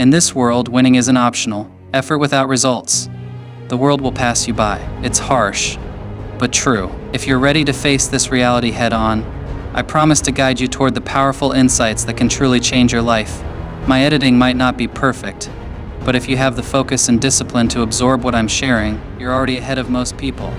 In this world, winning isn't optional. Effort without results. The world will pass you by. It's harsh, but true. If you're ready to face this reality head-on, I promise to guide you toward the powerful insights that can truly change your life. My editing might not be perfect, but if you have the focus and discipline to absorb what I'm sharing, you're already ahead of most people.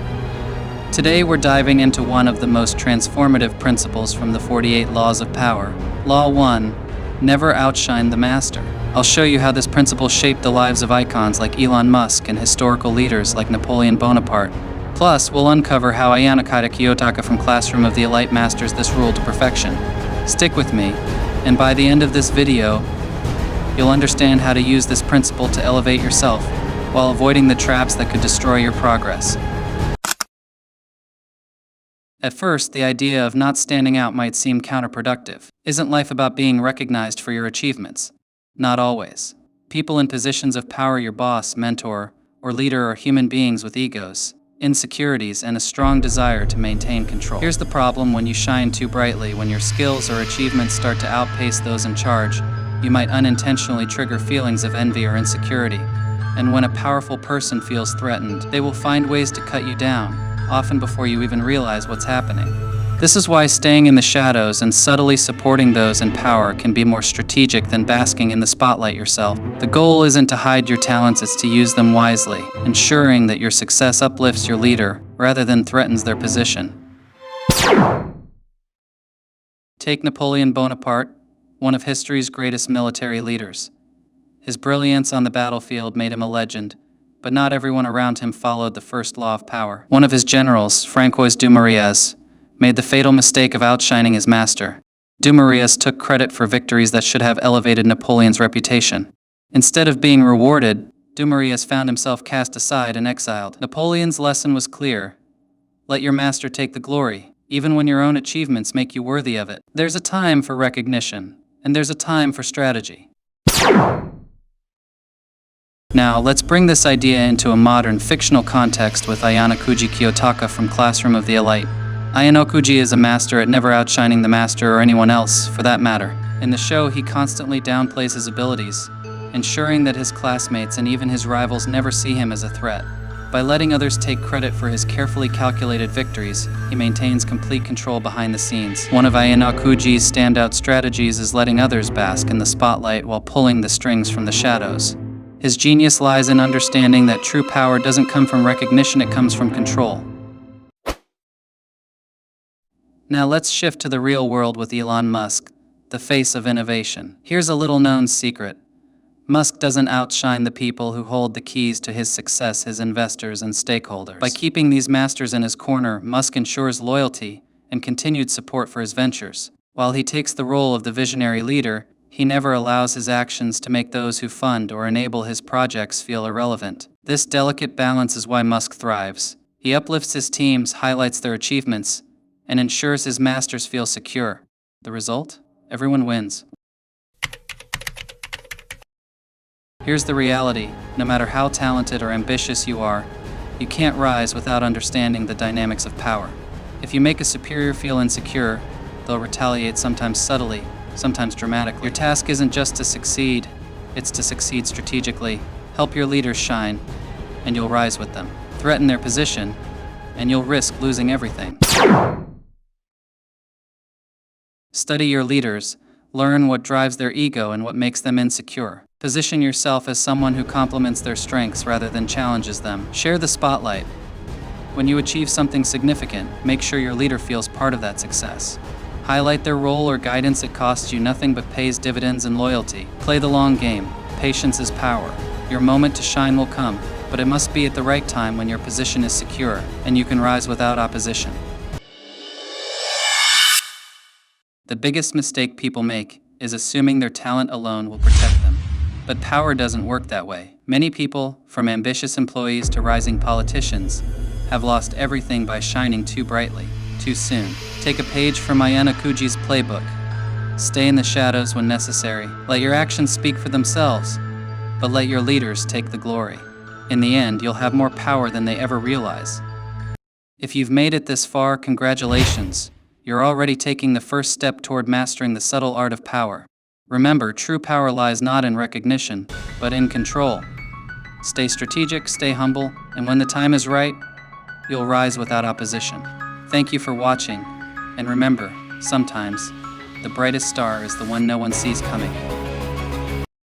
Today we're diving into one of the most transformative principles from the 48 Laws of Power. Law 1. Never outshine the master. I'll show you how this principle shaped the lives of icons like Elon Musk and historical leaders like Napoleon Bonaparte. Plus, we'll uncover how Ayanokouji Kiyotaka from Classroom of the Elite masters this rule to perfection. Stick with me, and by the end of this video, you'll understand how to use this principle to elevate yourself while avoiding the traps that could destroy your progress. At first, the idea of not standing out might seem counterproductive. Isn't life about being recognized for your achievements? Not always. People in positions of power, your boss, mentor, or leader, are human beings with egos, insecurities, and a strong desire to maintain control. Here's the problem: when you shine too brightly, when your skills or achievements start to outpace those in charge, you might unintentionally trigger feelings of envy or insecurity. And when a powerful person feels threatened, they will find ways to cut you down, often before you even realize what's happening. This is why staying in the shadows and subtly supporting those in power can be more strategic than basking in the spotlight yourself. The goal isn't to hide your talents, it's to use them wisely, ensuring that your success uplifts your leader rather than threatens their position. Take Napoleon Bonaparte, one of history's greatest military leaders. His brilliance on the battlefield made him a legend, but not everyone around him followed the first law of power. One of his generals, François Dumouriez, made the fatal mistake of outshining his master. Dumouriez took credit for victories that should have elevated Napoleon's reputation. Instead of being rewarded, Dumouriez found himself cast aside and exiled. Napoleon's lesson was clear: let your master take the glory, even when your own achievements make you worthy of it. There's a time for recognition, and there's a time for strategy. Now, let's bring this idea into a modern fictional context with Ayanokouji Kiyotaka from Classroom of the Elite. Ayanokouji is a master at never outshining the master or anyone else, for that matter. In the show, he constantly downplays his abilities, ensuring that his classmates and even his rivals never see him as a threat. By letting others take credit for his carefully calculated victories, he maintains complete control behind the scenes. One of Ayanokouji's standout strategies is letting others bask in the spotlight while pulling the strings from the shadows. His genius lies in understanding that true power doesn't come from recognition, it comes from control. Now let's shift to the real world with Elon Musk, the face of innovation. Here's a little-known secret. Musk doesn't outshine the people who hold the keys to his success, his investors and stakeholders. By keeping these masters in his corner, Musk ensures loyalty and continued support for his ventures. While he takes the role of the visionary leader, he never allows his actions to make those who fund or enable his projects feel irrelevant. This delicate balance is why Musk thrives. He uplifts his teams, highlights their achievements, and ensures his masters feel secure. The result? Everyone wins. Here's the reality: no matter how talented or ambitious you are, you can't rise without understanding the dynamics of power. If you make a superior feel insecure, they'll retaliate, sometimes subtly, sometimes dramatically. Your task isn't just to succeed, it's to succeed strategically. Help your leaders shine, and you'll rise with them. Threaten their position, and you'll risk losing everything. Study your leaders, learn what drives their ego and what makes them insecure. Position yourself as someone who complements their strengths rather than challenges them. Share the spotlight. When you achieve something significant, make sure your leader feels part of that success. Highlight their role or guidance. It costs you nothing but pays dividends in loyalty. Play the long game. Patience is power. Your moment to shine will come, but it must be at the right time when your position is secure and you can rise without opposition. The biggest mistake people make is assuming their talent alone will protect them. But power doesn't work that way. Many people, from ambitious employees to rising politicians, have lost everything by shining too brightly, too soon. Take a page from Ayanokouji's playbook. Stay in the shadows when necessary. Let your actions speak for themselves, but let your leaders take the glory. In the end, you'll have more power than they ever realize. If you've made it this far, congratulations. You're already taking the first step toward mastering the subtle art of power. Remember, true power lies not in recognition, but in control. Stay strategic, stay humble, and when the time is right, you'll rise without opposition. Thank you for watching, and remember, sometimes, the brightest star is the one no one sees coming.